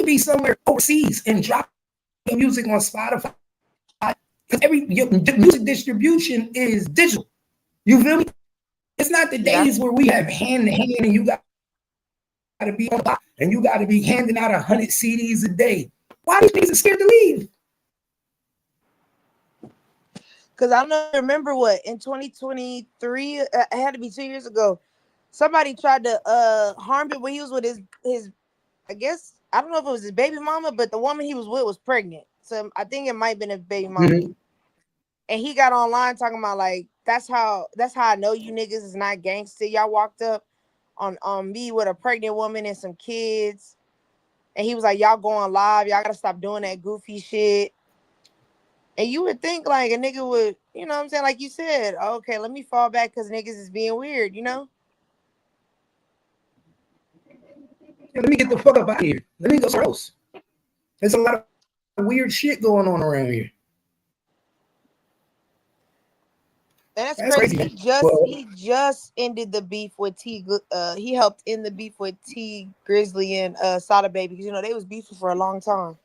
could be somewhere overseas and drop your music on Spotify. Because your music distribution is digital. You feel me? It's not the days where we have hand to hand and you got to be on the and you got to be handing out 100 CDs a day. Why these niggas are scared to leave? Because I don't remember what in 2023, it had to be 2 years ago. Somebody tried to harm him when he was with his. I guess I don't know if it was his baby mama, but the woman he was with was pregnant. So I think it might have been his baby mama. Mm-hmm. And he got online talking about like that's how I know you niggas is not gangster. Y'all walked up on me with a pregnant woman and some kids, and he was like, y'all going live. Y'all gotta stop doing that goofy shit. And you would think like a nigga would, you know what I'm saying? Like you said, okay, let me fall back because niggas is being weird, you know? Yeah, let me get the fuck up out of here. Let me go somewhere else. There's a lot of weird shit going on around here. And that's crazy. He just ended the beef with T. He helped end the beef with T Grizzly and Sada Baby because you know they was beefing for a long time.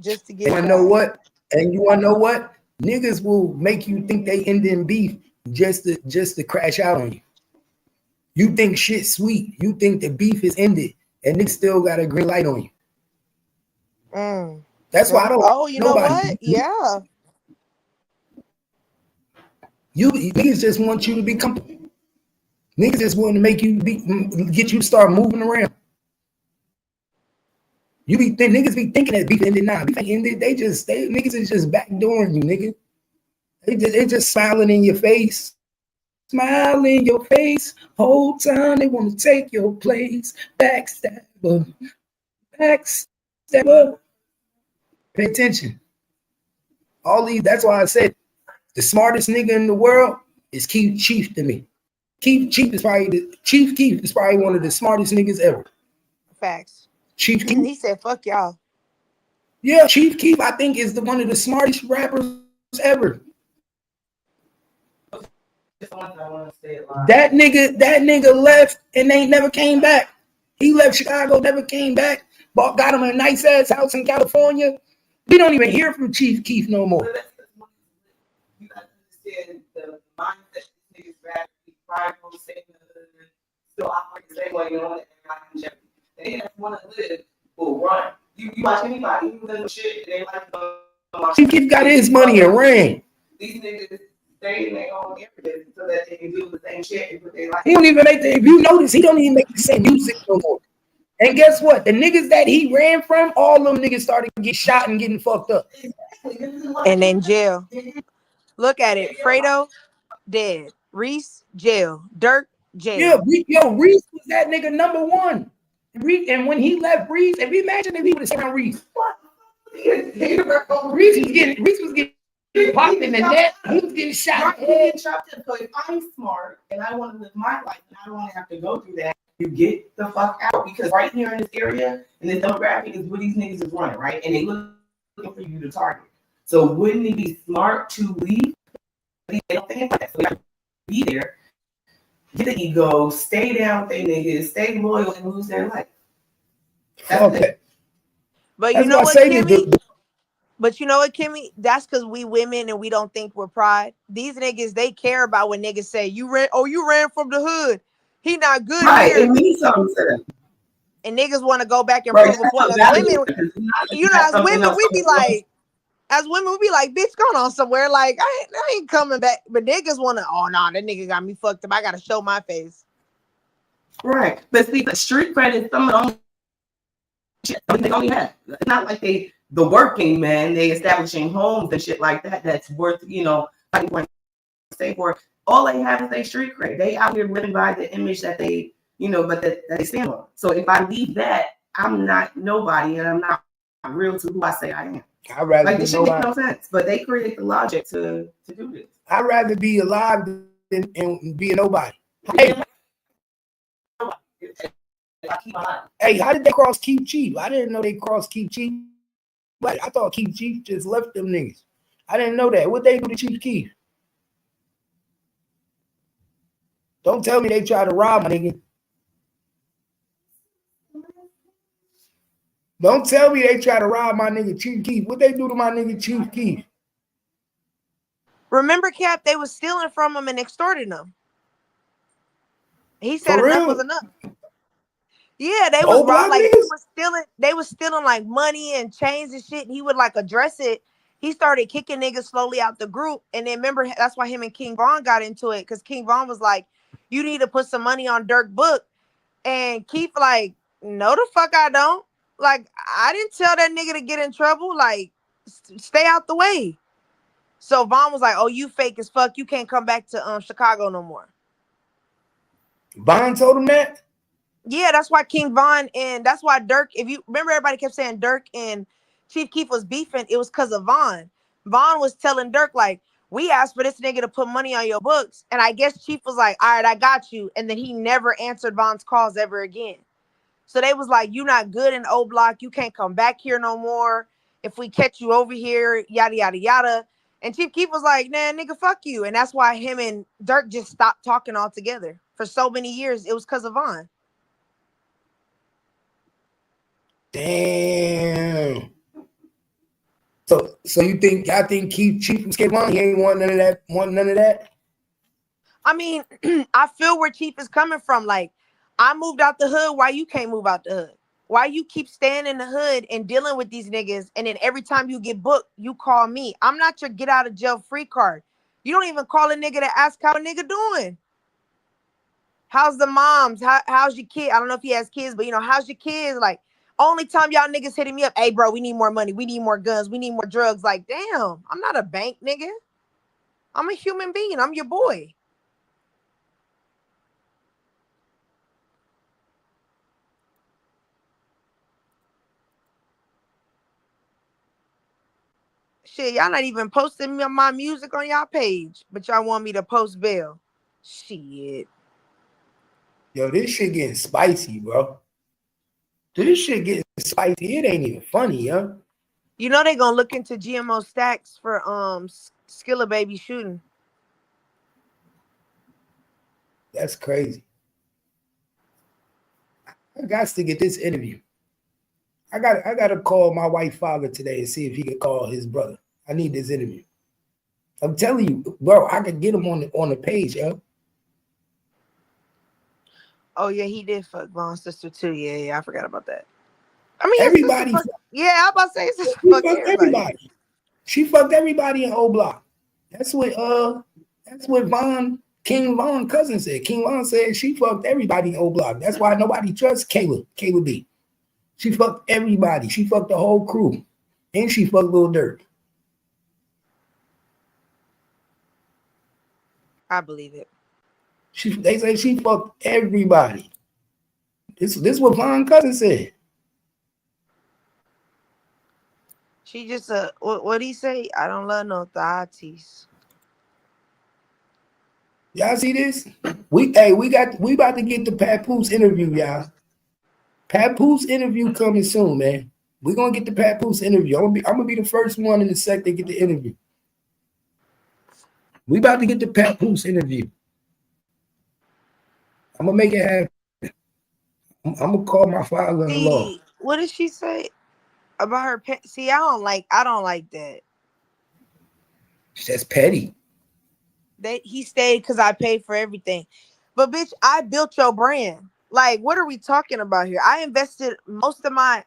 Just to get. And you know what? And you wanna know what? Niggas will make you think they ending beef just to crash out on you. You think shit sweet. You think the beef is ended, and niggas still got a green light on you. That's why I don't. Oh, you know what? Yeah. Niggas just want you to be comfortable. Niggas just want to make you get you to start moving around. Niggas be thinking that beef ended now. Beef ended. Niggas is just backdooring you, nigga. They just smiling in your face. Smile in your face. Whole time they want to take your place. Backstabber. Backstabber. Pay attention. That's why I said the smartest nigga in the world is Keith Chief to me. Chief Keef is probably one of the smartest niggas ever. Facts. Chief Keef. He said, "Fuck y'all." Yeah, Chief Keef, I think, is one of the smartest rappers ever. That nigga left and they never came back. He left Chicago, never came back. Got him a nice ass house in California. We don't even hear from Chief Keef no more. You understand the mindset niggas rap, pride on the same still operate the same way, you know, everybody they just want to live or run. You watch anybody who's in the shit, they like Chief Keef got his money and ran. These niggas stay in their own areas so that they can do the same shit but they like. He don't even make if you notice, he don't even make the same music no more. And guess what? The niggas that he ran from, all them niggas started to get shot and getting fucked up. And in jail. Look at it. Fredo, dead. Reese, jail. Dirk, jail. Yeah, Reese was that nigga number one. And when he left Reese, and we imagine if he would have stayed on Reese. Reese was getting popped in the net. He was getting shot. So if I'm smart and I want to live my life and I don't want to have to go through that, you get the fuck out. Because right here in this area, and this demographic is where these niggas is running, right? And they looking for you to target. So wouldn't it be smart to leave? They don't think about that. So you have to be there, get the ego, stay down with their niggas, stay loyal, and lose their life. Okay. But you know what, Kimmy? But you know what, Kimmy? That's because we women and we don't think we're pride. These niggas, they care about when niggas say, you ran from the hood. He not good right, here. It means something to them. And niggas want to go back and prove a point. As women, as women, we be like, bitch, going on somewhere. Like, I ain't coming back. But niggas want to, oh, no, that nigga got me fucked up. I got to show my face. Right. But see, the street credit, some of them shit they only have. It's not like the working man, they establishing homes and shit like that. That's worth, say for all they have is their street credit. They out here living by the image that they, but that they stand on. So if I leave that, I'm not nobody and I'm not real to who I say I am. I'd rather this shit makes no sense. But they create the logic to do this. I'd rather be alive than be a nobody. Hey, how did they cross Keith Chief? I didn't know they crossed Keith Chief. But I thought Keith Chief just left them niggas. I didn't know that. What they do to Chief Keef? Don't tell me they tried to rob my nigga. Don't tell me they try to rob my nigga Chief Keef. What they do to my nigga Chief Keef? Remember, Cap, they was stealing from him and extorting him. He said For enough was real? enough. Yeah, they The was old robbed, block like niggas? they was stealing like money and chains and shit. And he would like address it. He started kicking niggas slowly out the group. And then remember, that's why him and King Von got into it. Cause King Von was like, you need to put some money on Dirk book. And Keith like, no the fuck I don't. Like, I didn't tell that nigga to get in trouble. Like, stay out the way. So Von was like, oh, you fake as fuck. You can't come back to Chicago no more. Von told him that? Yeah, that's why King Von and that's why Dirk, if you remember, everybody kept saying Dirk and Chief Keef was beefing. It was because of Von. Von was telling Dirk, like, we asked for this nigga to put money on your books. And I guess Chief was like, all right, I got you. And then he never answered Von's calls ever again. So they was like, you not good in O Block. You can't come back here no more. If we catch you over here, yada, yada, yada. And Chief Keef was like, nah, nigga, fuck you. And that's why him and Dirk just stopped talking altogether. For so many years, it was because of Von. Damn. So you think y'all think Chief from Skate One? He ain't want none of that. Want none of that? I mean, I feel where Chief is coming from. Like, I moved out the hood. Why you can't move out the hood? Why you keep staying in the hood and dealing with these niggas? And then every time you get booked, you call me. I'm not your get out of jail free card. You don't even call a nigga to ask how a nigga doing. How's the moms? How's your kid? I don't know if he has kids, but how's your kids? Like, only time y'all niggas hitting me up, hey bro, we need more money. We need more guns. We need more drugs. Like, damn, I'm not a bank nigga. I'm a human being. I'm your boy. Shit, y'all not even posting my music on y'all page, but y'all want me to post bail. Shit. Yo, this shit getting spicy, bro. This shit getting spicy. It ain't even funny, yo. You know they gonna look into GMO stacks for Skilla Baby shooting. That's crazy. I got to get this interview. I got to call my white father today and see if he can call his brother. I need this interview. I'm telling you, bro, I could get him on the page, yo. Oh yeah, he did fuck Von's sister too. Yeah, I forgot about that. I mean, Everybody. Yeah, I'm about to say his sister She fuck fucked everybody. She fucked everybody in O Block. That's what King Von cousin said. King Von said she fucked everybody in O Block. That's why nobody trusts Kayla B. She fucked everybody. She fucked the whole crew. And she fucked Lil Durk. I believe it. They say she fucked everybody. This what Von cousin said. She just what'd he say? I don't love no thotties. Y'all see this? We about to get the Papoose interview, y'all. Papoose interview coming soon, man. We're gonna get the Papoose interview. I'm gonna be the first one in the sector to get the interview. We about to get the Papoose interview. I'm gonna make it happen. I'm gonna call my father-in-law. What did she say about her? See, I don't like that. That's petty. He stayed because I paid for everything. But bitch, I built your brand. Like, what are we talking about here? I invested most of my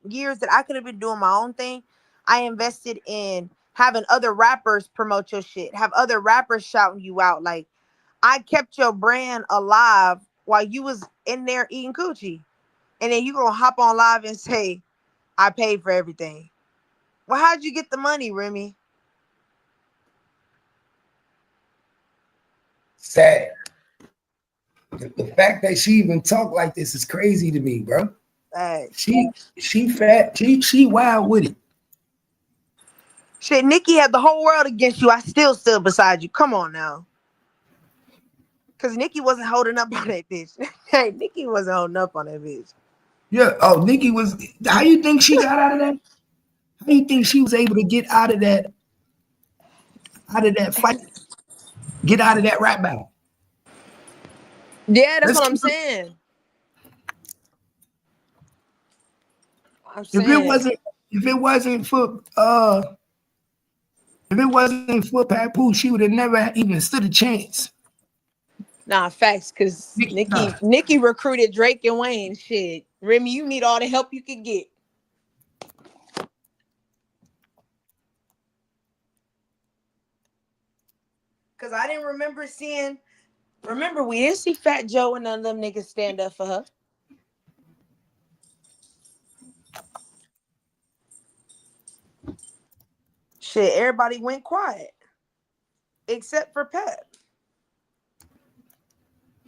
years that I could have been doing my own thing. I invested in having other rappers promote your shit, have other rappers shouting you out. Like, I kept your brand alive while you was in there eating coochie. And then you gonna hop on live and say, I paid for everything. Well, how'd you get the money, Remy? Sad. The fact that she even talked like this is crazy to me, bro. She fat. She wild with it. Shit, Nikki had the whole world against you. I still stood beside you. Come on now. Because Nikki wasn't holding up on that bitch. Hey, Nikki wasn't holding up on that bitch. Yeah. Oh, Nikki was. How you think she got out of that? How you think she was able to get out of that? Out of that fight? Get out of that rap battle? Yeah, that's what I'm saying. I'm saying if it wasn't for Papoose, she would have never even stood a chance. nah, facts, because Nicki recruited Drake and Wayne. Shit. Remy, you need all the help you can get. Cause I didn't remember seeing. Remember, we didn't see Fat Joe and none of them niggas stand up for her. Shit, everybody went quiet. Except for Pep.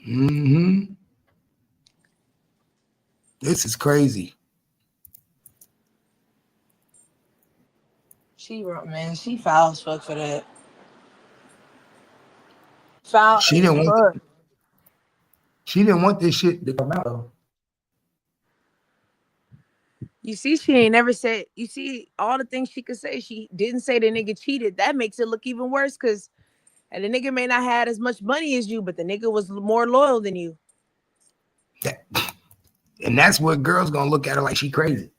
Mm-hmm. This is crazy. She wrote, man, she foul as fuck for that. Foul She as didn't fuck. She didn't want this shit to come out though. You see, she ain't never said, you see, all the things she could say, she didn't say the nigga cheated. That makes it look even worse because the nigga may not have as much money as you, but the nigga was more loyal than you. And that's what girls gonna look at her like she crazy.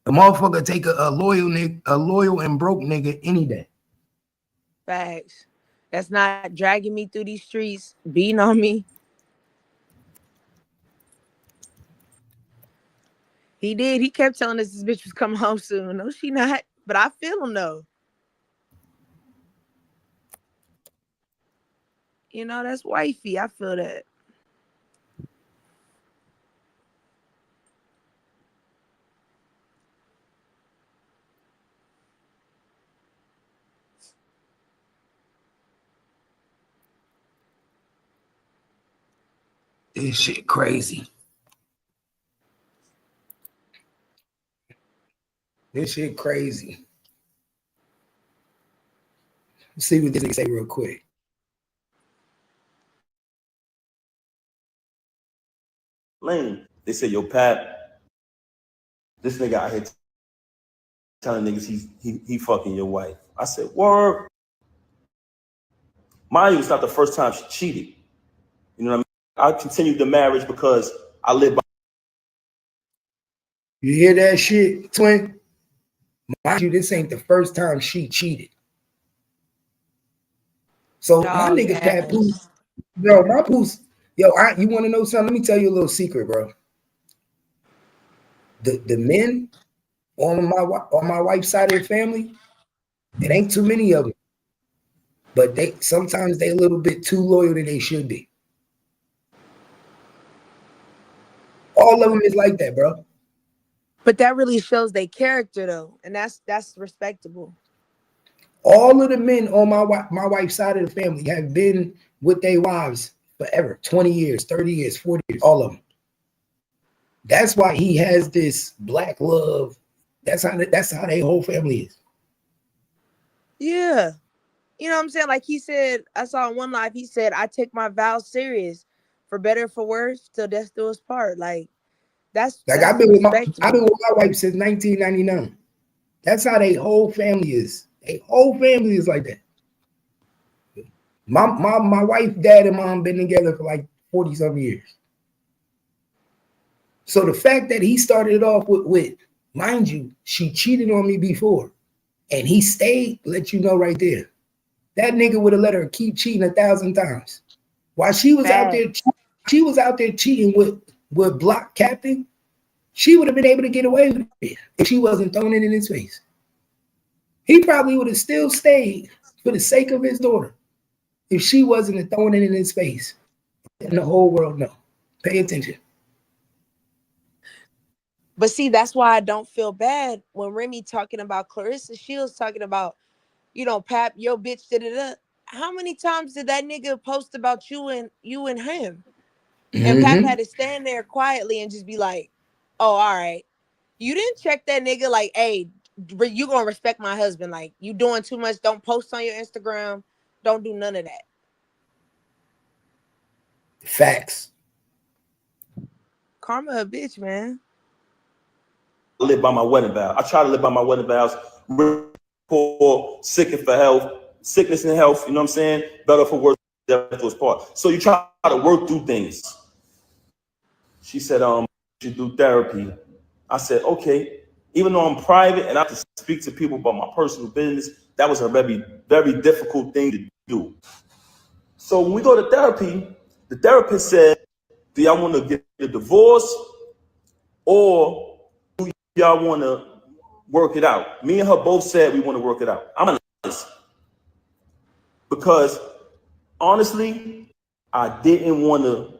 The motherfucker take a loyal and broke nigga any day. Facts. That's not dragging me through these streets, beating on me. He did. He kept telling us this bitch was coming home soon. No, she not. But I feel him though. You know, that's wifey. I feel that. This shit crazy. This shit crazy. Let's see what this nigga say real quick. Lane, they say, yo, Pat, this nigga out here telling niggas he fucking your wife. I said, word. Mind you, it's not the first time she cheated. You know what I mean? I continued the marriage because I live by. You hear that shit, twin? Mind you, this ain't the first time she cheated. So my nigga Papoose, bro, my Papoose, yo, you want to know something? Let me tell you a little secret, bro. The men on my wife's side of the family, it ain't too many of them, but sometimes they a little bit too loyal than they should be. All of them is like that, bro. But that really shows their character though, and that's respectable. All of the men on my wife's side of the family have been with their wives forever, 20 years, 30 years, 40 years, all of them. That's why he has this black love. That's how their whole family is. Yeah. You know what I'm saying? Like he said, I saw in one live, he said, I take my vows serious for better or for worse till death do us part. Like that's I've been with my wife since 1999. That's how their whole family is. Their whole family is like that. My wife, dad, and mom been together for like 40-something years. So the fact that he started it off with, mind you, she cheated on me before, and he stayed, let you know right there. That nigga would have let her keep cheating 1,000 times. While she was out there cheating with block captain, she would have been able to get away with it if she wasn't throwing it in his face. He probably would have still stayed for the sake of his daughter if she wasn't throwing it in his face. And the whole world know. Pay attention. But see, that's why I don't feel bad when Remy talking about Clarissa Shields talking about, you know, Pap, yo bitch did it. How many times did that nigga post about you and him? And Pap had to stand there quietly and just be like, oh, all right. You didn't check that nigga like, hey, you gonna respect my husband. Like, you doing too much. Don't post on your Instagram. Don't do none of that. Facts. Karma a bitch, man. I live by my wedding vow. I try to live by my wedding vows. Poor, sick and for health, sickness and health. You know what I'm saying? Better for worse, death do us part. So you try to work through things. She said, you should do therapy. I said, okay, even though I'm private and I have to speak to people about my personal business, that was a very, very difficult thing to do. So when we go to therapy, the therapist said, do y'all want to get a divorce or do y'all want to work it out? Me and her both said we want to work it out. I'm honest because honestly, I didn't want to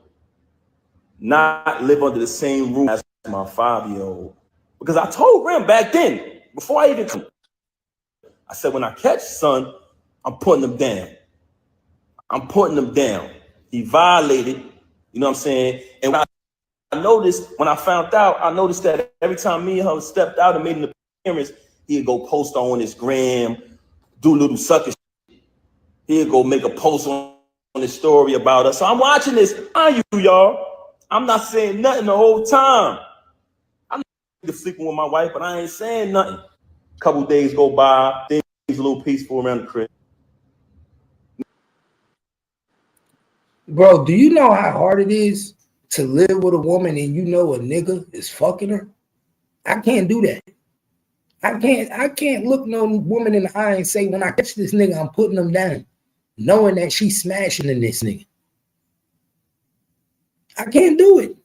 not live under the same roof as my 5-year-old. Because I told Rem back then, before I even, I said, when I catch son, I'm putting him down. I'm putting him down. He violated, you know what I'm saying? And when I noticed, when I found out, I noticed that every time me and her stepped out and made an appearance, he'd go post on his gram, do little sucker shit. He'd go make a post on his story about us. So I'm watching this on you, y'all. I'm not saying nothing the whole time. I'm not sleeping with my wife, but I ain't saying nothing. A couple days go by, things a little peaceful around the crib. Bro, do you know how hard it is to live with a woman and you know a nigga is fucking her? I can't do that. I can't look no woman in the eye and say, when I catch this nigga, I'm putting him down, knowing that she's smashing in this nigga. I can't do it.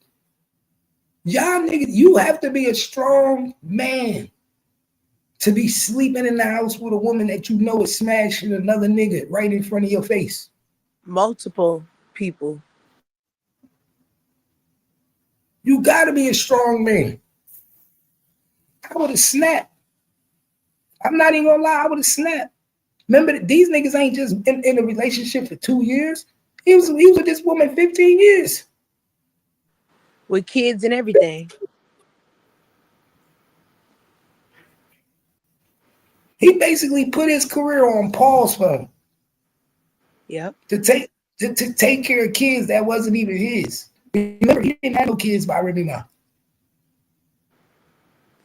Y'all niggas, you have to be a strong man to be sleeping in the house with a woman that you know is smashing another nigga right in front of your face. Multiple people. You got to be a strong man. I would have snapped. I'm not even gonna lie, I would have snapped. Remember, these niggas ain't just in a relationship for 2 years. He was with this woman 15 years. With kids and everything. He basically put his career on pause for him. Yep. To take care of kids that wasn't even his. Remember, he didn't have no kids by Remy Ma.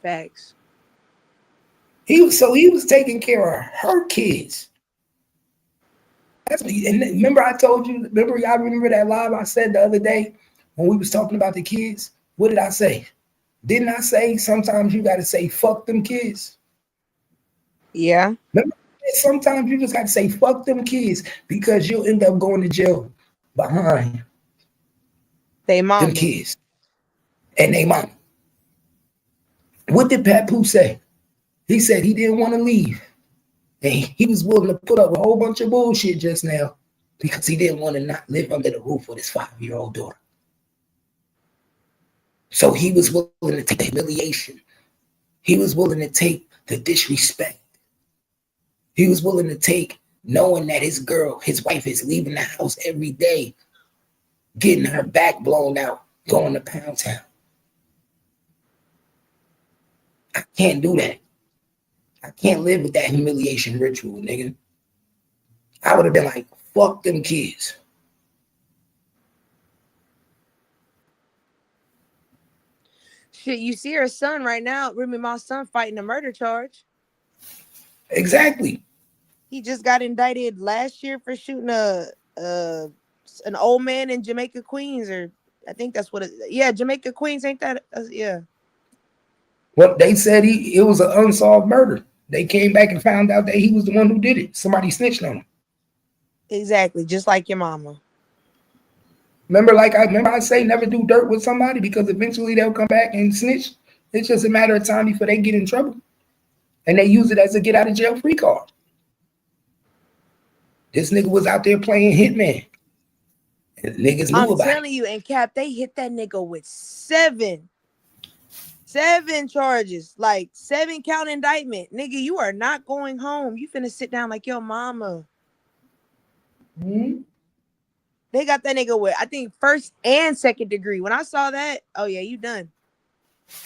Facts. He was taking care of her kids. And remember I told you, y'all remember that live I said the other day when we was talking about the kids? What did I say? Didn't I say sometimes you got to say fuck them kids? Yeah. Remember, sometimes you just got to say fuck them kids because you'll end up going to jail behind They mama. them kids and they mom. What did Papoose say? He said he didn't want to leave. And he was willing to put up a whole bunch of bullshit just now because he didn't want to not live under the roof with his 5-year-old daughter. So he was willing to take the humiliation. He was willing to take the disrespect. He was willing to take knowing that his wife is leaving the house every day, getting her back blown out, going to Pound Town. I can't do that. I can't live with that humiliation ritual, nigga. I would have been like, fuck them kids. Shit, you see her son right now, Remy Ma's son, fighting a murder charge. Exactly. He just got indicted last year for shooting an old man in Jamaica, Queens, or I think that's what it. Yeah, Jamaica, Queens, ain't that? Yeah. Well, they said it was an unsolved murder. They came back and found out that he was the one who did it. Somebody snitched on him. Exactly, just like your mama. Remember I say never do dirt with somebody because eventually they'll come back and snitch. It's just a matter of time before they get in trouble. And they use it as a get out of jail free card. This nigga was out there playing hitman. And niggas knew about it. I'm telling you, and Cap, they hit that nigga with 7 charges, like 7-count indictment. Nigga, you are not going home. You finna sit down like your mama. Mm-hmm. They got that nigga with, I think, 1st and 2nd degree. When I saw that, oh yeah, you done.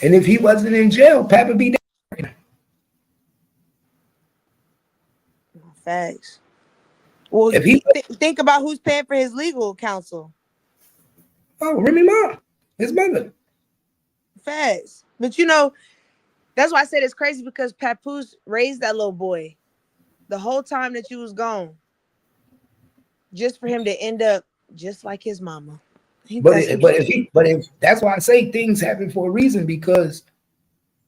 And if he wasn't in jail, Papa be dead. Facts. Well, if he think about who's paying for his legal counsel. Oh, Remy Ma, his mother. Facts. But you know, that's why I said it's crazy because Papoose raised that little boy the whole time that you was gone. Just for him to end up just like his mama. But if that's why I say things happen for a reason, because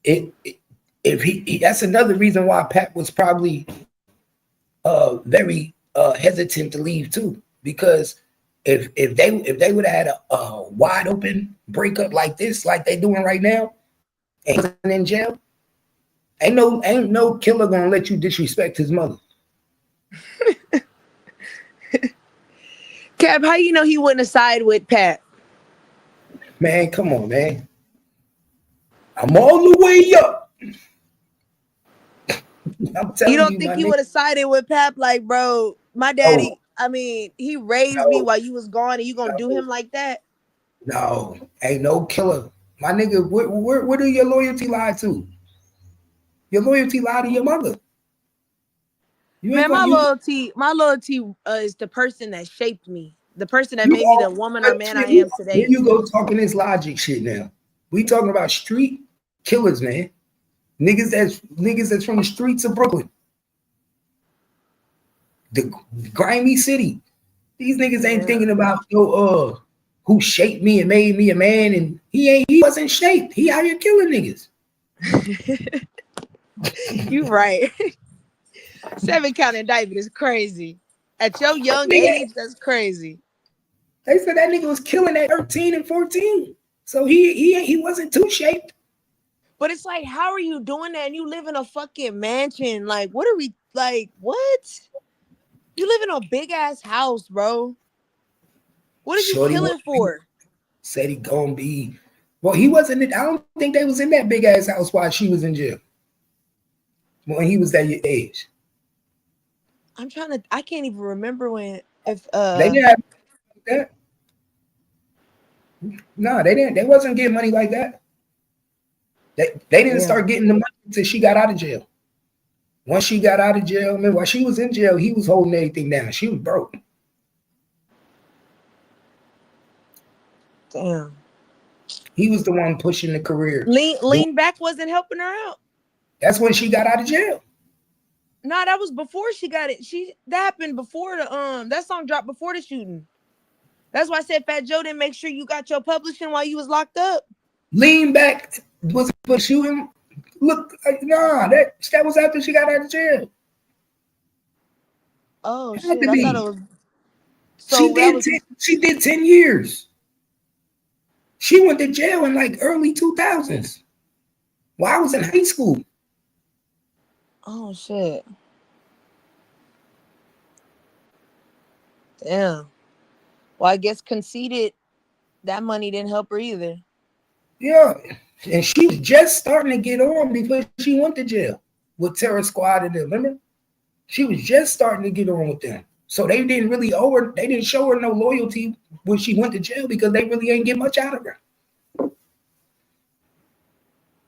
if he that's another reason why Pat was probably very hesitant to leave too, because if they would have had a wide open breakup like this, like they doing right now, and he wasn't in jail, ain't no killer gonna let you disrespect his mother. Cap, how you know he wouldn't have sided with Pat? Man, come on, man. I'm all the way up. I'm telling You don't you, think my he nigga. would have sided with Pat? Like, bro, my daddy, No, I mean, he raised me no, while you was gone, and you gonna do no, him like that? no. Ain't no killer. My nigga, where do your loyalty lie to? Your loyalty lie to your mother. You ain't Man, gonna you my loyalty is the person that shaped me, the person that you made me the all woman or man I here am today. you go talking this logic shit now. We talking about street killers, man. Niggas that's from the streets of Brooklyn, the grimy city. These niggas ain't Yeah, thinking about who shaped me and made me a man, and he wasn't shaped. He out here killing niggas. you right. 7 count indictment is crazy. At your young Nigga, age, that's crazy. they said that nigga was killing at 13 and 14. So he wasn't too shaped. But it's like, how are you doing that? And you live in a fucking mansion. Like, what are we like? What? You live in a big ass house, bro. What is you Shorty killing for? said he gonna be. Well, he wasn't. I don't think they was in that big ass house while she was in jail. When he was that age, I can't even remember when if they didn't have that. No, they didn't. They wasn't getting money like that. They didn't yeah. start getting the money until she got out of jail. Once she got out of jail, I mean, while she was in jail, he was holding everything down. She was broke. Damn. He was the one pushing the career. Lean back wasn't helping her out. That's when she got out of jail. No, that was before she got it. That happened before the that song dropped before the shooting. That's why I said Fat Joe didn't make sure you got your publishing while you was locked up. Lean back was for shooting. Look, nah, that was after she got out of jail. Oh Had to shit. I thought it be. was so that was She did 10 years. She went to jail in like early 2000s. While I was in high school. oh shit. Damn. Well, I guess conceded that money didn't help her either. Yeah. And she was just starting to get on before she went to jail with Terror Squad and them. Remember? She was just starting to get on with them. So they didn't really owe her, they didn't show her no loyalty when she went to jail because they really ain't get much out of her.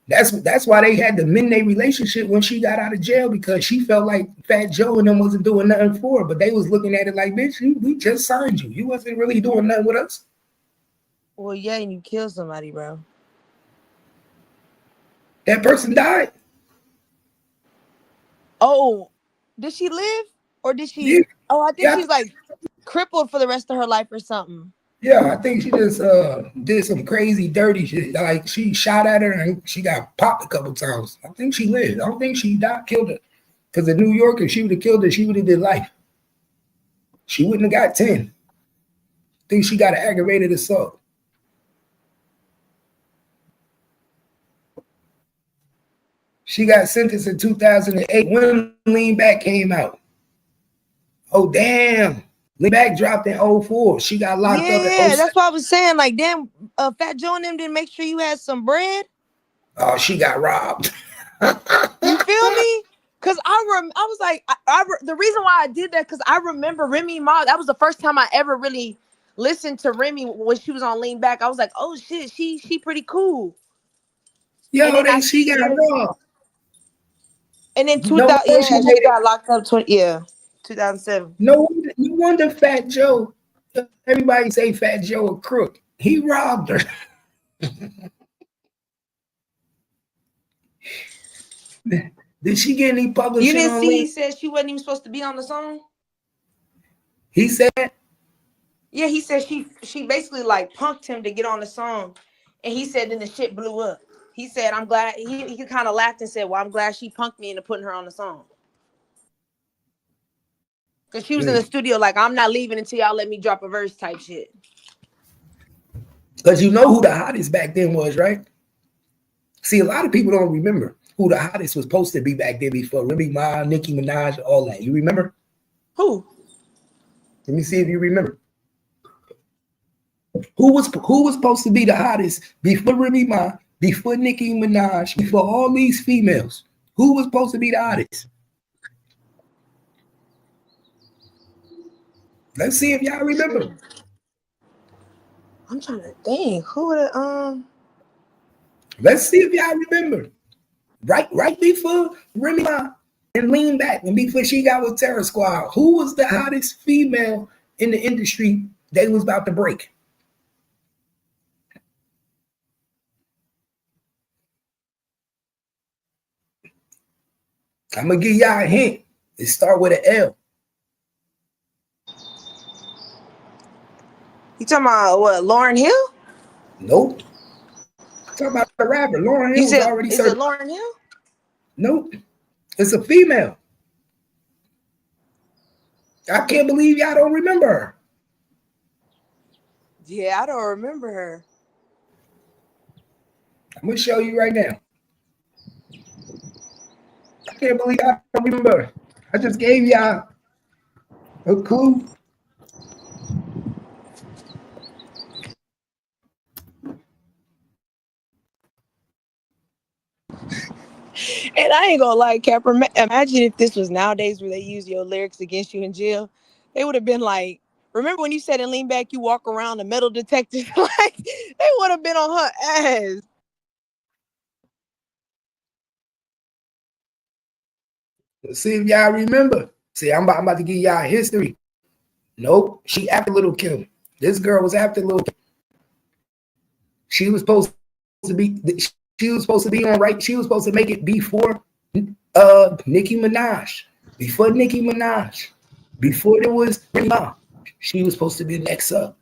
That's why they had to mend their relationship when she got out of jail, because she felt like Fat Joe and them wasn't doing nothing for her. But they was looking at it like, bitch, we just signed you. You wasn't really doing nothing with us. Well, yeah, and you killed somebody, bro. That person died. Oh, did she live? Or did Yeah, she oh, I think yeah, she's like crippled for the rest of her life or something. yeah. I think she just did some crazy dirty shit. Like she shot at her and she got popped a couple times. I think she lived. I don't think she died, killed her. Because in New York, if she would have killed her, she would have did life. She wouldn't have got 10. I think she got an aggravated assault. She got sentenced in 2008 when Lean Back came out. Oh, damn. Lean Back dropped in '04. She got locked up in Yeah, '07. that's what I was saying. Like, damn, Fat Joe and them didn't make sure you had some bread. Oh, she got robbed. You feel me? Cause I was like, the reason why I did that, cause I remember Remy Ma. That was the first time I ever really listened to Remy when she was on Lean Back. I was like, oh shit, she pretty cool. And Yo, then I she got seen her, robbed. and then No 2000, wonder she yeah, she made it. got locked up 2007. No wonder Fat Joe, everybody say Fat Joe a crook. He robbed her. Did she get any You publishing didn't on see Lean? he said she wasn't even supposed to be on the song? He said, Yeah, he said she basically like punked him to get on the song. And he said then the shit blew up. He said, I'm glad. He kind of laughed and said, well, I'm glad she punked me into putting her on the song. Because she was in the studio like, I'm not leaving until y'all let me drop a verse type shit. Because you know who the hottest back then was, right? See, a lot of people don't remember who the hottest was supposed to be back then before Remy Ma, Nicki Minaj, all that. You remember? Who? Let me see if you remember. Who was supposed to be the hottest before Remy Ma, before Nicki Minaj, before all these females? Who was supposed to be the hottest? Let's see if y'all remember. I'm trying to think. Who would Let's see if y'all remember. Right before Remy Ma and Lean Back, and before she got with Terror Squad, who was the hottest female in the industry they was about to break? I'm gonna give y'all a hint. It start with an L. You talking about what? Lauryn Hill? Nope. Talk about the rapper. Lauryn Hill was already is it Lauryn Hill? Nope. It's a female. I can't believe y'all don't remember her. Yeah, I don't remember her. I'm gonna show you right now. I can't believe I don't remember her. I just gave y'all a clue. And I ain't gonna lie, Capper. Imagine if this was nowadays where they use your lyrics against you in jail. They would have been like, remember when you said in Lean Back, you walk around the metal detector? Like, they would have been on her ass. Let's see if y'all remember. See, I'm about to give y'all history. Nope. She after Little Kim. This girl was after Little Kim. She was supposed to be on right. She was supposed to make it before Nicki Minaj. Before Nicki Minaj. Before there was Remy. She was supposed to be next up.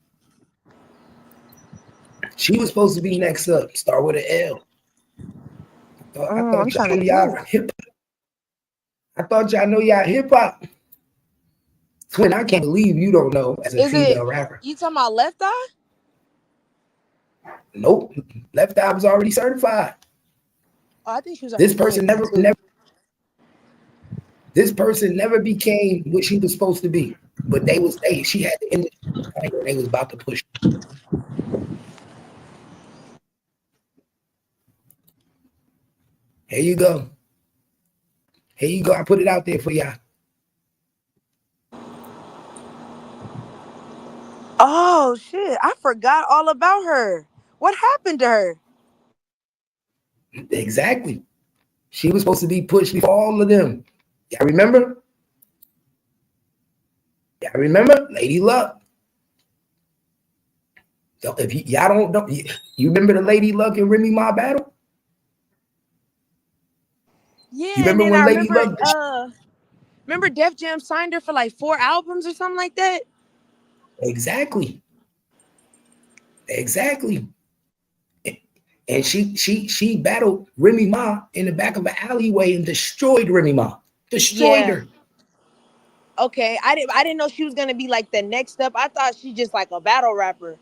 She was supposed to be next up. Start with an L. I thought y'all know y'all hip hop. Twin, I can't believe you don't know as a female rapper. You talking about Left Eye? Nope. Left Eye was already certified. Oh, I think she was. This person never. This person never became what she was supposed to be. But she had the industry. They was about to push. Here you go. Here you go. I put it out there for y'all. Oh shit! I forgot all about her. What happened to her? Exactly. She was supposed to be pushed before all of them. Y'all remember? Y'all remember? Lady Luck. So if y'all don't know, you remember the Lady Luck and Remy Ma battle? Yeah, you remember and when I Lady remember, Luck? Remember Def Jam signed her for like 4 albums or something like that? Exactly. And she battled Remy Ma in the back of an alleyway and destroyed Remy Ma. Destroyed her. Okay, I didn't know she was gonna be like the next up. I thought she just like a battle rapper.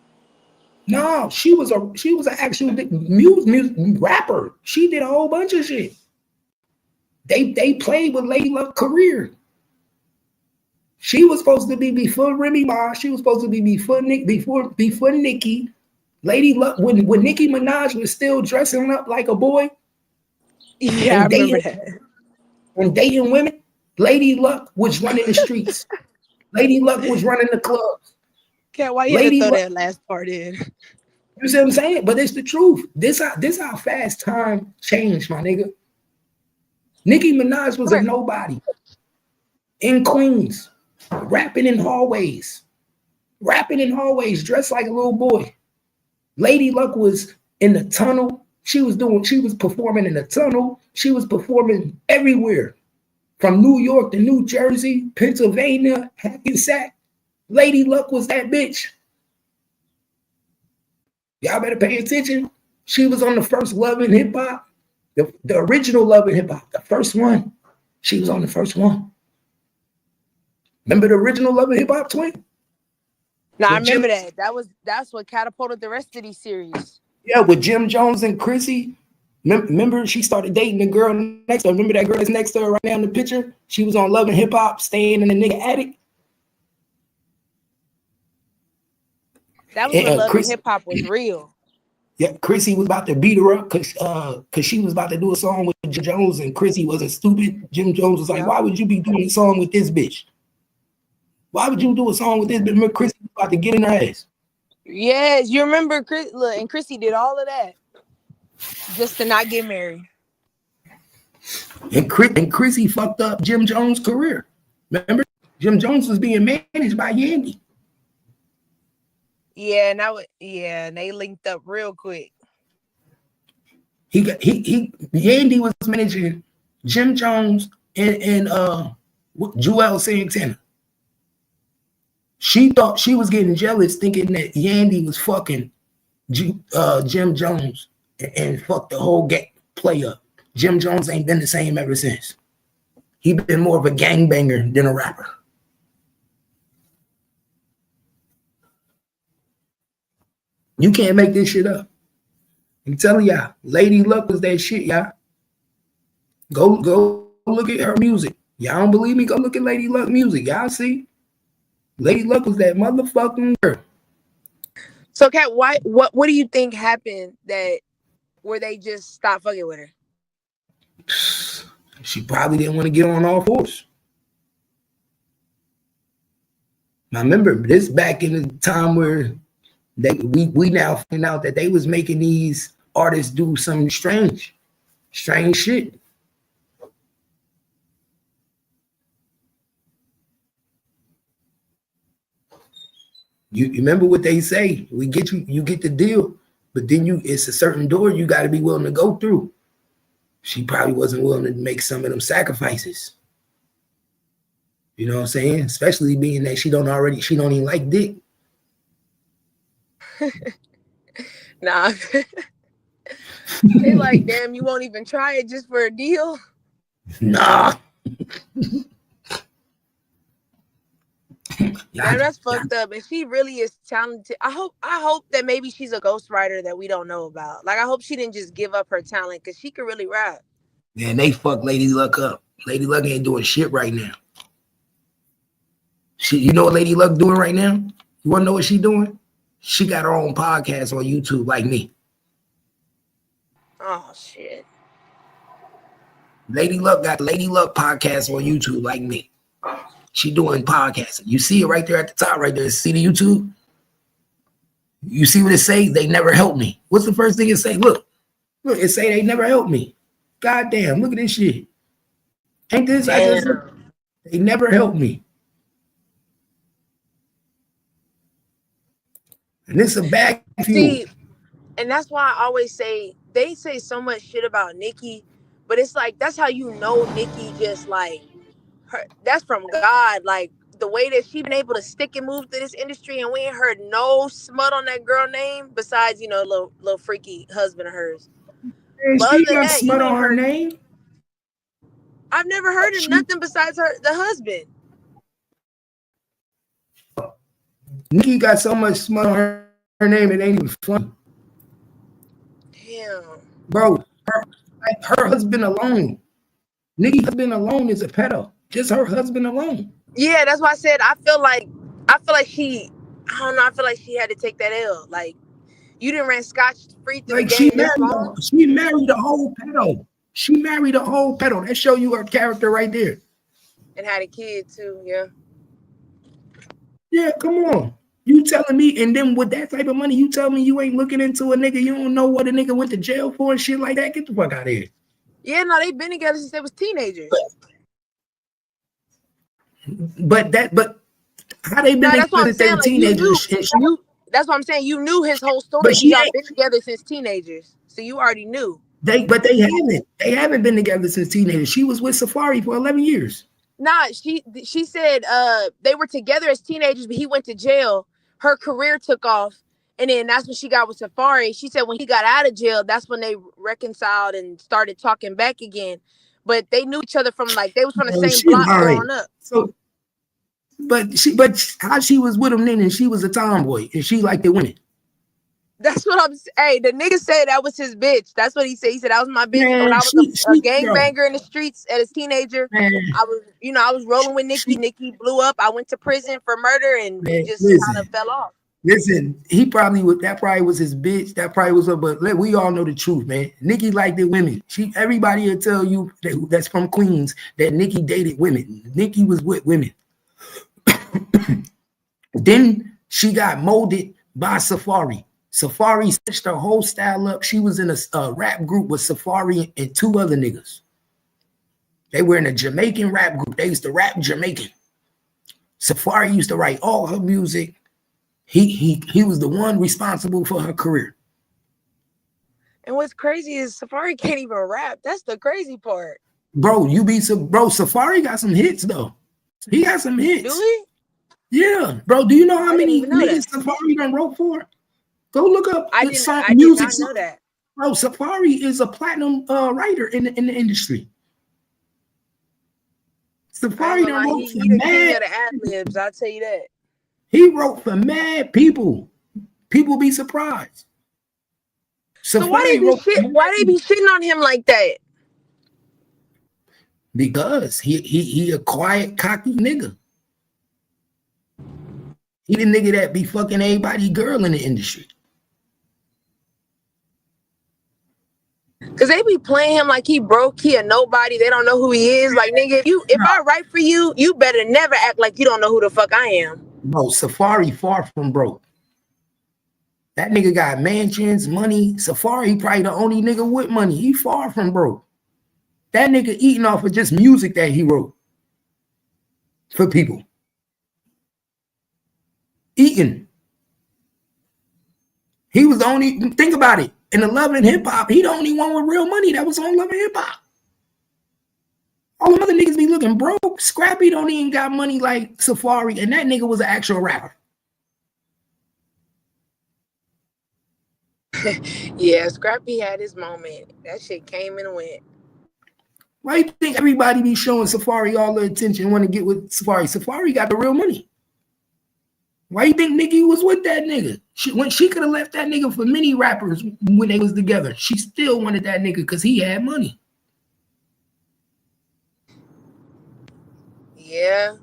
No, she was an actual music rapper. She did a whole bunch of shit. They played with Lady Luck's career. She was supposed to be before Remy Ma. She was supposed to be before Nicki. Lady Luck, when Nicki Minaj was still dressing up like a boy. Yeah, I remember that. And dating women, Lady Luck was running the streets. Lady Luck was running the clubs. Cat, why you had to throw that last part in? You see what I'm saying? But it's the truth. This how fast time changed, my nigga. Nicki Minaj was a nobody in Queens, rapping in hallways, dressed like a little boy. Lady Luck was in the tunnel. She was performing in the tunnel. She was performing everywhere. From New York to New Jersey, Pennsylvania, Hackensack. Lady Luck was that bitch. Y'all better pay attention. She was on the first Love and Hip Hop, the original Love and Hip Hop, the first one. She was on the first one. Remember the original Love and Hip Hop, twin? Now I With Jim, remember that. That's what catapulted the rest of these series. yeah, with Jim Jones and Chrissy. Remember, she started dating the girl next to her. Remember that girl that's next to her right now in the picture? She was on Love and Hip Hop, staying in the nigga attic. That was when Love and Chris, Hip Hop was real. yeah, Chrissy was about to beat her up because she was about to do a song with Jim Jones, and Chrissy wasn't stupid. Jim Jones was like, Yeah. "Why would you be doing a song with this bitch? Why would you do a song with this bitch?" Remember, Chrissy was about to get in her ass. Yes, you remember Chris, look, and Chrissy did all of that just to not get married. And Chrissy fucked up Jim Jones' career. Remember, Jim Jones was being managed by Yandy. Yeah, and they linked up real quick. Yandy was managing Jim Jones and Joel Santana. She thought she was getting jealous, thinking that Yandy was fucking Jim Jones and fucked the whole play up. Jim Jones ain't been the same ever since. He been more of a gangbanger than a rapper. You can't make this shit up. I'm telling y'all, Lady Luck was that shit, y'all. Go look at her music. Y'all don't believe me? Go look at Lady Luck music. Y'all see? Lady Luck was that motherfucking girl. So, Kat, what do you think happened where they just stopped fucking with her? She probably didn't want to get on all fours. Now remember, this back in the time where we now find out that they was making these artists do some strange shit. You remember what they say? You get the deal, but then it's a certain door you got to be willing to go through. She probably wasn't willing to make some of them sacrifices. You know what I'm saying? Especially being that she don't even like dick. Nah. They like, damn, you won't even try it just for a deal? Nah. Damn, that's fucked up. And she really is talented. I hope that maybe she's a ghostwriter that we don't know about. Like, I hope she didn't just give up her talent because she could really rap. Yeah, and they fucked Lady Luck up. Lady Luck ain't doing shit right now. You know what Lady Luck doing right now? You want to know what she doing? She got her own podcast on YouTube like me. Oh, shit. Lady Luck got Lady Luck podcast on YouTube like me. She doing podcasting. You see it right there at the top, right there. See the YouTube? You see what it say? They never helped me. What's the first thing it say? Look, it say they never helped me. God damn, look at this shit. Ain't this? They never helped me. And this is a bad fuel. See, and that's why I always say, they say so much shit about Nicki, but it's like, that's how you know Nicki just like, that's from God. Like, the way that she been able to stick and move to this industry, and we ain't heard no smut on that girl name besides, little freaky husband of hers. Man, she got smut on her name. I've never heard of nothing besides the husband. Nicki got so much smut on her name, it ain't even funny. Damn. Bro, her husband alone. Nicki's husband alone is a pedo. Just her husband alone. Yeah, that's why I said I feel like she, I don't know, I feel like she had to take that L. Like, you didn't ran scotch free through Like, the game this long. she married a whole pedo. She married a whole pedo. That show you her character right there. And had a kid too, yeah. Yeah, come on. You telling me, and then with that type of money, you tell me you ain't looking into a nigga, you don't know what a nigga went to jail for and shit like that? Get the fuck out of here. Yeah, no, they've been together since they was teenagers. But how they been that's what I'm together saying. like teenagers? That's what I'm saying. You knew his whole story. Y'all been together since teenagers, so you already knew. They haven't been together since teenagers. She was with Safari for 11 years. Nah, she said they were together as teenagers, but he went to jail. Her career took off, And then that's when she got with Safari. She said when he got out of jail, that's when they reconciled and started talking back again. But they knew each other from like they was from the same She block lied. growing up. So, but how she was with him then, and she was a tomboy, and she liked the women. That's what I'm. Hey, the nigga said that was his bitch. That's what he said. He said that was my bitch when Man, I was a yo, gangbanger in the streets as a teenager. man, I was rolling with Nikki. she, Nikki blew up. I went to prison for murder, and we man, just kind of listen. fell off. Listen, he probably would. That probably was his bitch. That probably was her. But we all know the truth, man. Nikki liked the women. Everybody will tell you that's from Queens that Nikki dated women. Nikki was with women. Then she got molded by Safari. Safari switched her whole style up. She was in a rap group with Safari and two other niggas. They were in a Jamaican rap group. They used to rap Jamaican. Safari used to write all her music. He was the one responsible for her career. And what's crazy is Safari can't even rap. That's the crazy part. Bro, Safari got some hits though. He got some hits. Do he? Yeah, bro. Do you know how many niggas that. Safari done wrote for? Go look up I did not know that. Bro, Safari is a platinum writer in the industry. Safari done wrote for he the king of the ad-libs, I'll tell you that. He wrote for mad people. People be surprised. So why they be shitting on him like that? Because he a quiet, cocky nigga. He the nigga that be fucking everybody girl in the industry. Cause they be playing him like he broke, he a nobody. They don't know who he is. Like nigga, if I write for you, you better never act like you don't know who the fuck I am. Bro, Safari far from broke. That nigga got mansions, money. Safari probably the only nigga with money. He far from broke. That nigga eating off of just music that he wrote for people. Eating. He was the only, think about it. In the Love and Hip Hop, he the only one with real money that was on Love and Hip Hop. All the other niggas be looking broke. Scrappy don't even got money like Safari, and that nigga was an actual rapper. Yeah, Scrappy had his moment. That shit came and went. Why you think everybody be showing Safari all the attention, want to get with Safari? Safari got the real money. Why you think Nicki was with that nigga? When she could have left that nigga for many rappers when they was together, she still wanted that nigga because he had money. Yeah.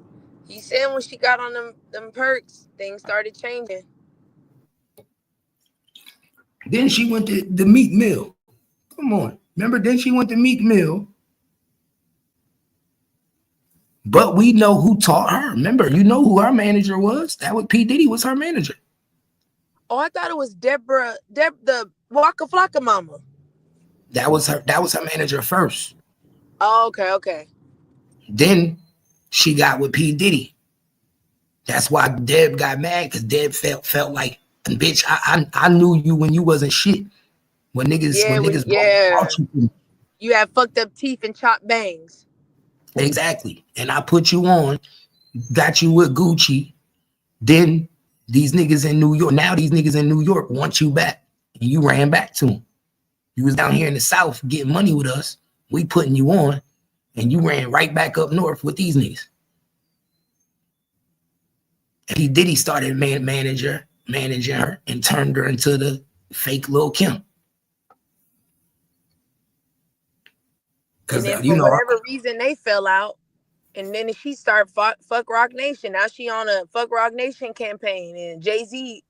He said when she got on them perks, things started changing. Then she went to the Meat Mill. Come on. Remember, then she went to Meat Mill. But we know who taught her. Remember, you know who our manager was? That was P. Diddy was her manager. Oh, I thought it was Deborah, the Waka Flocka mama. That was her manager first. Oh, okay. Then she got with P. Diddy. That's why Deb got mad, because Deb felt like, bitch, I knew you when you wasn't shit. When niggas brought you. You had fucked up teeth and chopped bangs. Exactly. And I put you on, got you with Gucci. Then these niggas in New York, now these niggas in New York want you back. And you ran back to them. You was down here in the South getting money with us. We putting you on. And you ran right back up north with these niggas. And P. Diddy started managing her and turned her into the fake Lil' Kim. And then for whatever reason they fell out, and then she started fuck Rock Nation. Now she on a fuck Rock Nation campaign and Jay-Z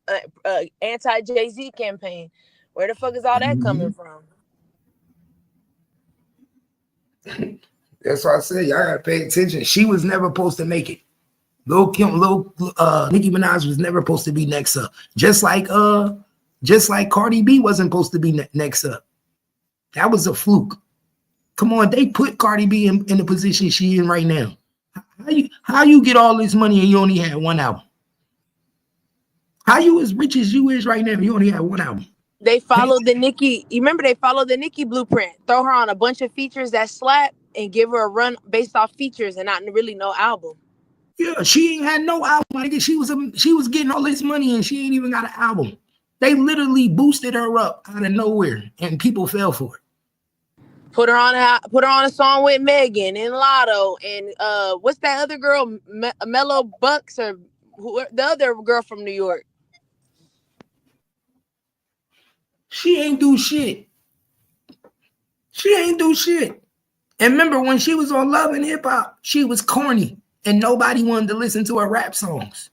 anti Jay-Z campaign. Where the fuck is all that coming from? That's why I say y'all gotta pay attention. She was never supposed to make it. Nicki Minaj was never supposed to be next up. Just like Cardi B wasn't supposed to be next up. That was a fluke. Come on, they put Cardi B in the position she in right now. How you get all this money and you only had one album? How you as rich as you is right now and you only had one album? They followed the Nicki. You remember they followed the Nicki blueprint. Throw her on a bunch of features that slap and give her a run based off features and not really no album. Yeah, she ain't had no album. She was getting all this money and she ain't even got an album. They literally boosted her up out of nowhere, and people fell for it. Put her on a song with Megan and Lotto and what's that other girl, Mellow Bucks, or the other girl from New York. She ain't do shit. She ain't do shit. And remember when she was on Love and Hip Hop, she was corny and nobody wanted to listen to her rap songs.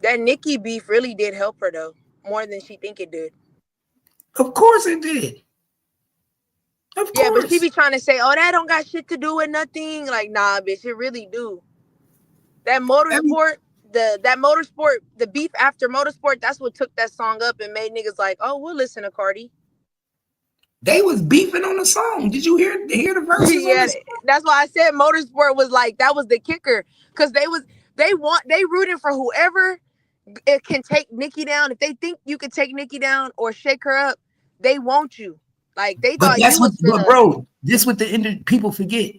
That Nicki beef really did help her though, more than she think it did. Of course it did. Of Yeah, course. but she be trying to say, "Oh, that don't got shit to do with nothing." Like, nah, bitch, it really do. That motorsport, the beef after motorsport, that's what took that song up and made niggas like, "Oh, we'll listen to Cardi." They was beefing on the song. Did you hear the verses? Yeah, that's why I said motorsport was like, that was the kicker, because they rooting for whoever it can take Nicki down. If they think you could take Nicki down or shake her up, they want you. Like they But thought that's you what, was but bro, this what the people forget.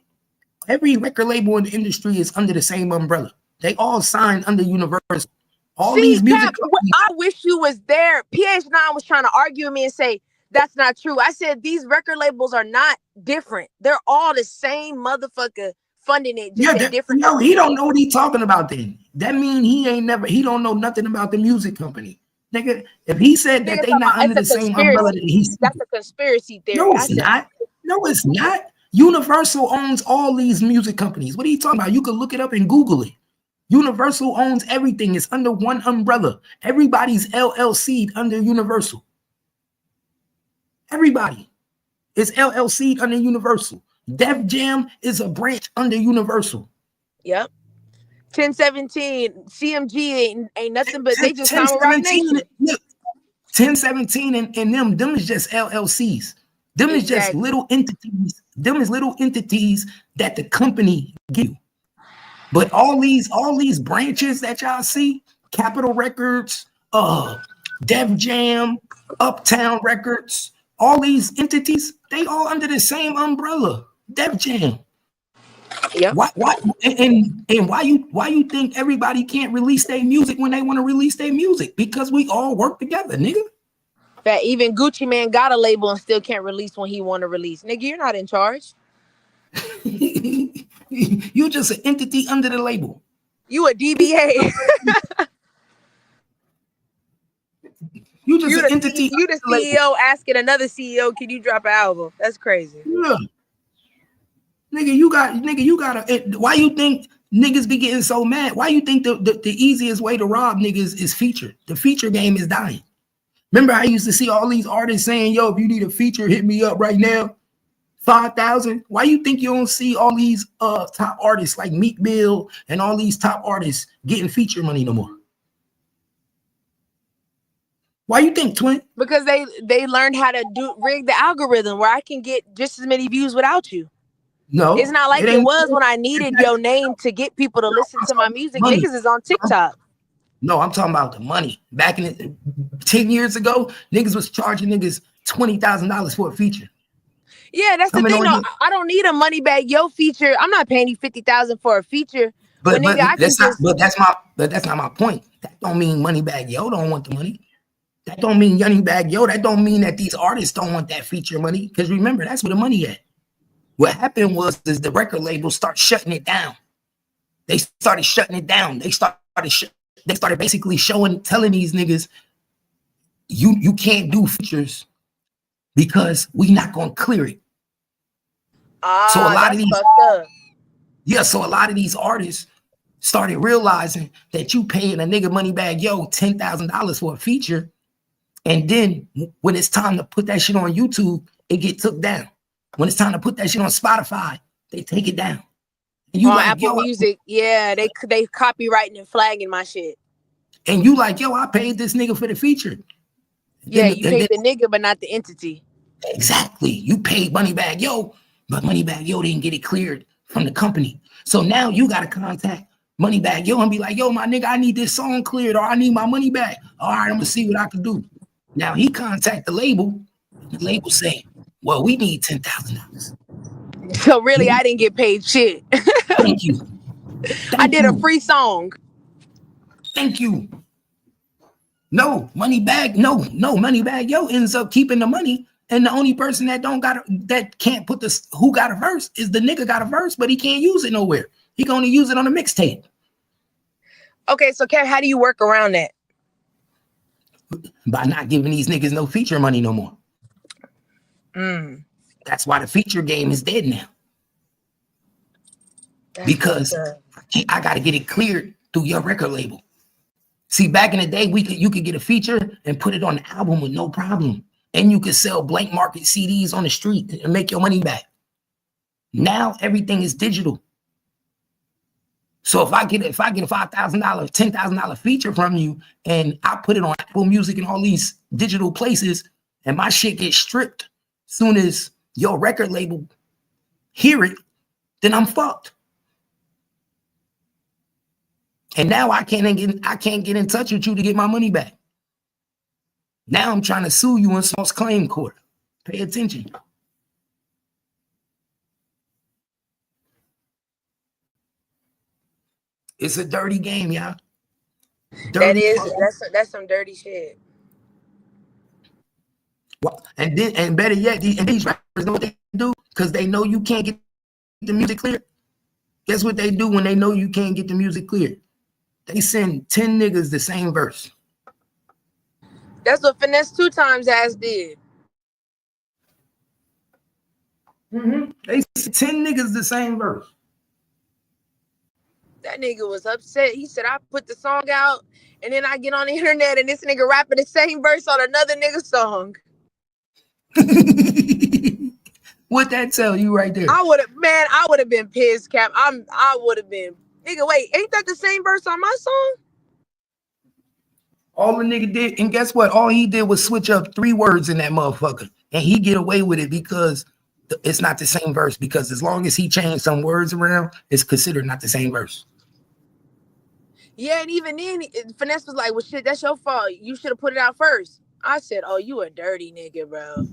Every record label in the industry is under the same umbrella. They all signed under Universal. All these music companies. I wish you was there. PH9 was trying to argue with me and say that's not true. I said these record labels are not different. They're all the same motherfucker funding it, just in different. No, he don't know what he's talking about then. That mean he don't know nothing about the music company. Nigga, if he said that they not under the same umbrella, that's a conspiracy theory. No, it's not. No, it's not. Universal owns all these music companies. What are you talking about? You can look it up and Google it. Universal owns everything. It's under one umbrella. Everybody's LLC'd under Universal. Everybody is LLC'd under Universal. Def Jam is a branch under Universal. Yep. 1017, CMG ain't nothing but they just sound Rock Nation. 1017 and them is just LLCs. Them is just little entities. Them is little entities that the company give you. But all these branches that y'all see, Capitol Records, Def Jam, Uptown Records, all these entities, they all under the same umbrella. Def Jam. Yep. Why you think everybody can't release their music when they want to release their music? Because we all work together, nigga. That even Gucci Man got a label and still can't release when he want to release. Nigga, you're not in charge. You just an entity under the label. You a DBA. You just an entity. You the CEO asking another CEO, can you drop an album? That's crazy. Yeah. Nigga, you gotta. Why you think niggas be getting so mad? Why you think the easiest way to rob niggas is feature? The feature game is dying. Remember, I used to see all these artists saying, "Yo, if you need a feature, hit me up right now. 5,000." Why you think you don't see all these top artists like Meek Mill and all these top artists getting feature money no more? Why you think, twin? Because they learned how to rig the algorithm where I can get just as many views without you. No, it's not like it was when I needed your name to get people to listen to my music. Money. Niggas is on TikTok. No, I'm talking about the money. Back in 10 years ago, niggas was charging niggas $20,000 for a feature. Yeah, that's the thing. No, I don't need a money bag yo feature. I'm not paying you $50,000 for a feature. But that's not my point. That don't mean money bag yo don't want the money. That don't mean money bag yo. That don't mean that these artists don't want that feature money. Because remember, that's where the money at. What happened was the record label start shutting it down. They started shutting it down. They started basically telling these niggas, you can't do features because we not gonna clear it. So a lot of these artists started realizing that you paying a nigga money bag yo $10,000 for a feature, and then when it's time to put that shit on YouTube, it get took down. When it's time to put that shit on Spotify, they take it down. And you like, Apple Music, yeah, they copywriting and flagging my shit. And you like, yo, I paid this nigga for the feature. Yeah, you paid the nigga, but not the entity. Exactly. You paid Moneybag Yo, but Moneybag Yo didn't get it cleared from the company. So now you got to contact Moneybag Yo and be like, yo, my nigga, I need this song cleared or I need my money back. All right, I'm going to see what I can do. Now he contact the label. The label say, well, we need $10,000. So really, I didn't get paid shit. Thank you. I did a free song. Thank you. No, Moneybag Yo ends up keeping the money. And the only person that can't put this who got a verse is the nigga got a verse, but he can't use it nowhere. He can only use it on a mixtape. Okay, so Kev, how do you work around that? By not giving these niggas no feature money no more. That's why the feature game is dead now. Because I got to get it cleared through your record label. See, back in the day, you could get a feature and put it on the album with no problem. And you could sell blank market CDs on the street and make your money back. Now everything is digital. So if I get a $5,000, $10,000 feature from you, and I put it on Apple Music and all these digital places, and my shit gets stripped soon as your record label hear it, then I'm fucked. And now I can't get in touch with you to get my money back. Now I'm trying to sue you in false claim court. Pay attention. It's a dirty game, y'all. That's some dirty shit. Well, and better yet, these rappers know what they do because they know you can't get the music clear. Guess what they do when they know you can't get the music clear? They send 10 niggas the same verse. That's what Finesse 2 Times ass did. They send 10 niggas the same verse. That nigga was upset. He said, I put the song out and then I get on the internet and this nigga rapping the same verse on another nigga song. What that tell you right there? I would have been pissed, Cap. I would have been. Nigga, wait, ain't that the same verse on my song? All the nigga did, and guess what? All he did was switch up 3 words in that motherfucker. And he get away with it because it's not the same verse. Because as long as he changed some words around, it's considered not the same verse. Yeah, and even then, Finesse was like, well, shit, that's your fault. You should have put it out first. I said, oh, you a dirty nigga, bro.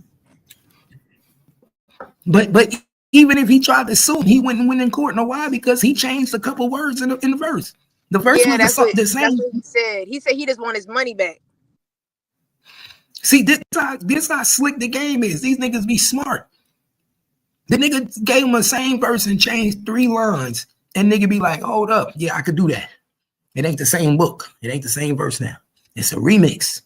But even if he tried to sue him, he wouldn't win in court. Know why? Because he changed a couple words in the verse. The verse was the same. That's what he said. He said he just want his money back. See, this how slick the game is. These niggas be smart. The nigga gave him the same verse and changed 3 lines. And nigga be like, hold up. Yeah, I could do that. It ain't the same book. It ain't the same verse now. It's a remix.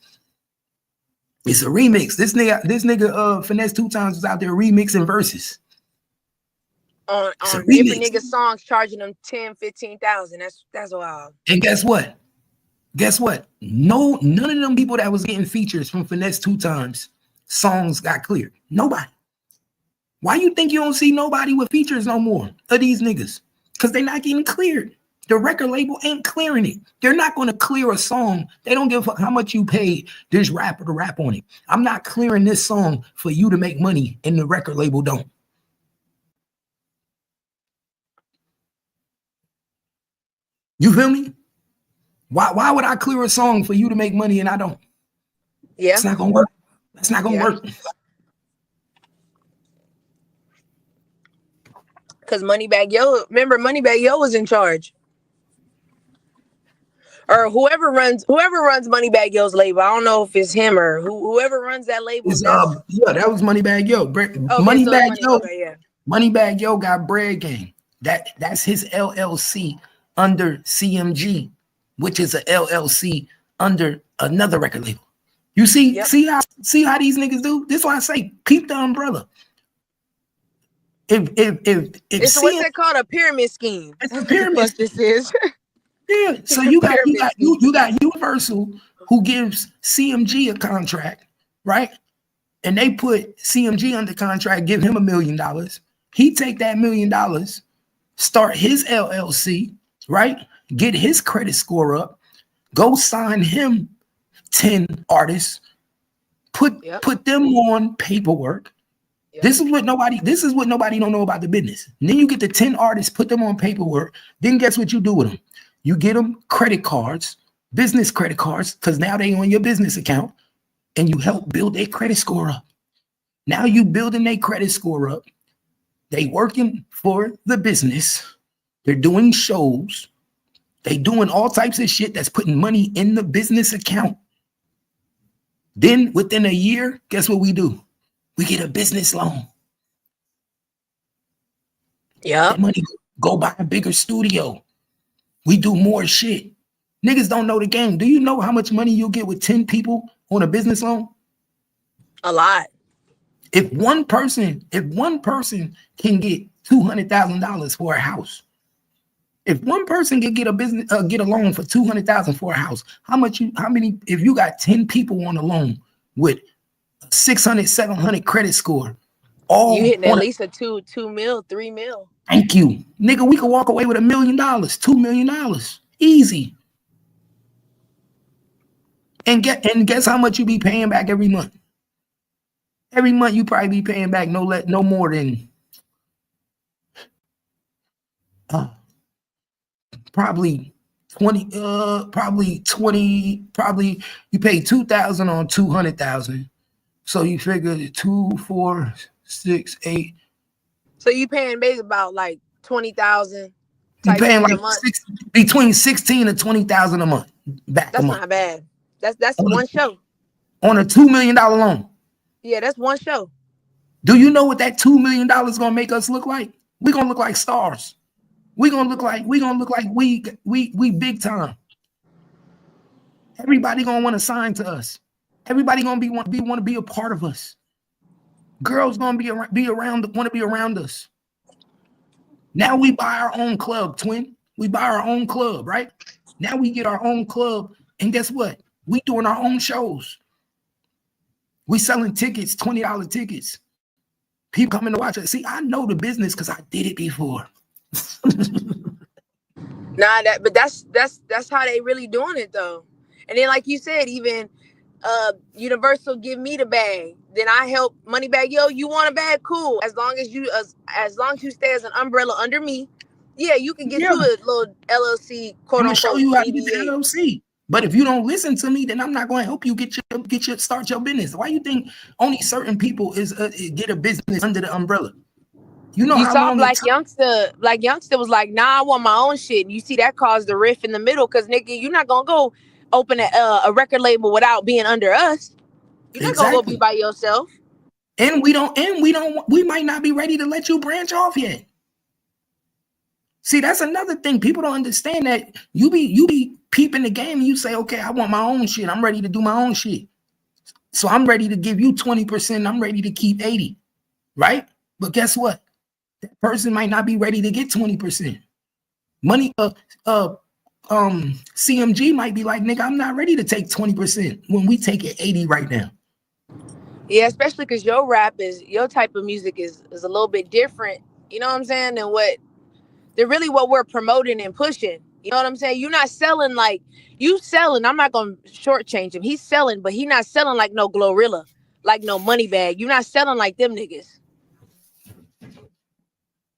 It's a remix. This nigga Finesse 2 Times was out there remixing verses. On different nigga songs, charging them 10, 15,000. That's wild. And guess what? No, none of them people that was getting features from Finesse 2 Times songs got cleared. Nobody. Why you think you don't see nobody with features no more of these niggas? Because they're not getting cleared. The record label ain't clearing it. They're not going to clear a song. They don't give a fuck how much you paid this rapper to rap on it. I'm not clearing this song for you to make money, and the record label don't. You feel me? Why would I clear a song for you to make money and I don't? Yeah. It's not gonna work. That's not gonna work. Because Moneybag Yo was in charge. Or whoever runs Moneybag Yo's label. I don't know if it's him or whoever runs that label. That was Moneybag Yo. Moneybag Yo got Bread Game. That's his LLC under CMG, which is a LLC under another record label. You see, see how these niggas do? This is why I say keep the umbrella. If it's what's that called, a pyramid scheme. It's a pyramid. What this is. Yeah. So you got Universal who gives CMG a contract, right? And they put CMG under contract, give him $1 million. He take that $1 million, start his LLC, right? Get his credit score up, go sign him 10 artists, put them on paperwork. Yep. This is what nobody don't know about the business. And then you get the 10 artists, put them on paperwork. Then guess what you do with them? You get them credit cards, business credit cards, because now they on your business account, and you help build their credit score up. Now you building their credit score up. They working for the business. They're doing shows. They doing all types of shit that's putting money in the business account. Then within a year, guess what we do? We get a business loan. Yeah. That money go buy a bigger studio. We do more shit. Niggas don't know the game. Do you know how much money you'll get with 10 people on a business loan? A lot. If one person can get $200,000 for a house, if one person can get a business, get a loan for $200,000 for a house, how many, if you got 10 people on a loan with 600, 700 credit score, all You hitting at on least a 2 mil, 3 mil. thank you. Nigga, we could walk away with $1 million, $2 million. Easy. And guess how much you be paying back every month? Every month you probably be paying back no more than probably 20, you pay 2,000 on 200,000. So you figure 2, 4, 6, 8. So you paying basically about like 20,000. You paying like a month. between 16 and 20,000 a month back. That's a month. not bad. That's one show. On a $2 million loan. Yeah, that's one show. Do you know what that $2 million gonna make us look like? We're gonna look like stars. We're gonna look like we big time. Everybody gonna want to sign to us. Everybody gonna want to be a part of us. Girls gonna want to be around us. Now we buy our own club, twin. We buy our own club, right? Now we get our own club, and guess what? We doing our own shows. We selling tickets, $20 tickets. People coming to watch it. See, I know the business because I did it before. But that's how they really doing it though. And then like you said, even Universal give me the bag. Then I help Moneybag. Yo, you want a bag? Cool. As long as you stay as an umbrella under me, yeah, you can get you a little LLC, quote unquote. Show you how to get the LLC. But if you don't listen to me, then I'm not going to help you start your business. Why you think only certain people get a business under the umbrella? You know, you saw Black Youngster was like, nah, I want my own shit. You see that caused the rift in the middle because nigga, you're not gonna go open a record label without being under us. You're not gonna go be by yourself. And we might not be ready to let you branch off yet. See, that's another thing. People don't understand that you be peeping the game and you say, okay, I want my own shit. I'm ready to do my own shit. So I'm ready to give you 20%. I'm ready to keep 80, right? But guess what? That person might not be ready to get 20%. CMG might be like, nigga, I'm not ready to take 20% when we take it 80 right now. Yeah, especially because your type of music is a little bit different, you know what I'm saying, than what we're promoting and pushing. You know what I'm saying? You're not selling like you selling. I'm not gonna shortchange him. He's selling, but he's not selling like no Glorilla, like no Moneybag. You're not selling like them niggas.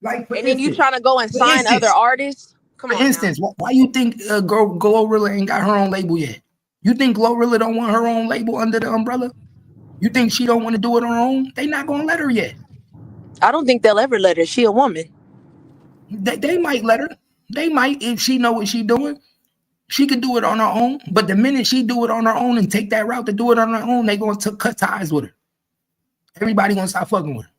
Like, and then you trying to go and sign other artists. Come on. For instance, why you think Glorilla ain't got her own label yet? You think Glorilla don't want her own label under the umbrella? You think she don't want to do it on her own? They not gonna let her yet. I don't think they'll ever let her. She a woman. They might let her. They might if she know what she doing. She could do it on her own. But the minute she do it on her own and take that route to do it on her own, they going to cut ties with her. Everybody gonna stop fucking with her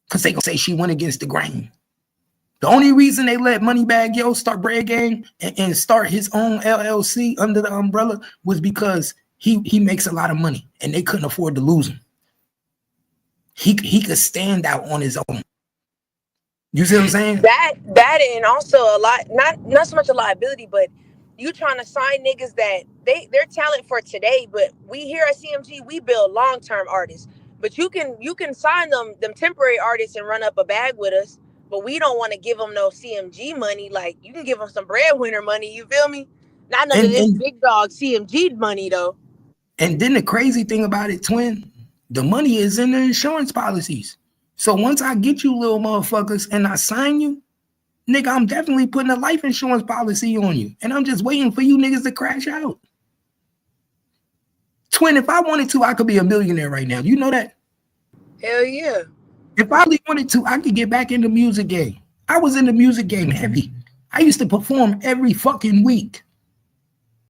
because they gonna say she went against the grain. The only reason they let Moneybag Yo start Bread Gang and start his own LLC under the umbrella was because he makes a lot of money and they couldn't afford to lose him. He could stand out on his own. You see what I'm saying? That and also a lot, not so much a liability, but you trying to sign niggas that they're talent for today, but we here at CMG we build long-term artists. But you can sign them temporary artists and run up a bag with us, but we don't want to give them no CMG money. Like you can give them some breadwinner money, you feel me? Not none of this big dog CMG money though. And then the crazy thing about it, twin, the money is in the insurance policies. So once I get you little motherfuckers and I sign you, nigga, I'm definitely putting a life insurance policy on you. And I'm just waiting for you niggas to crash out. Twin, if I wanted to, I could be a millionaire right now. You know that? Hell yeah. If I really wanted to, I could get back in the music game. I was in the music game heavy. I used to perform every fucking week.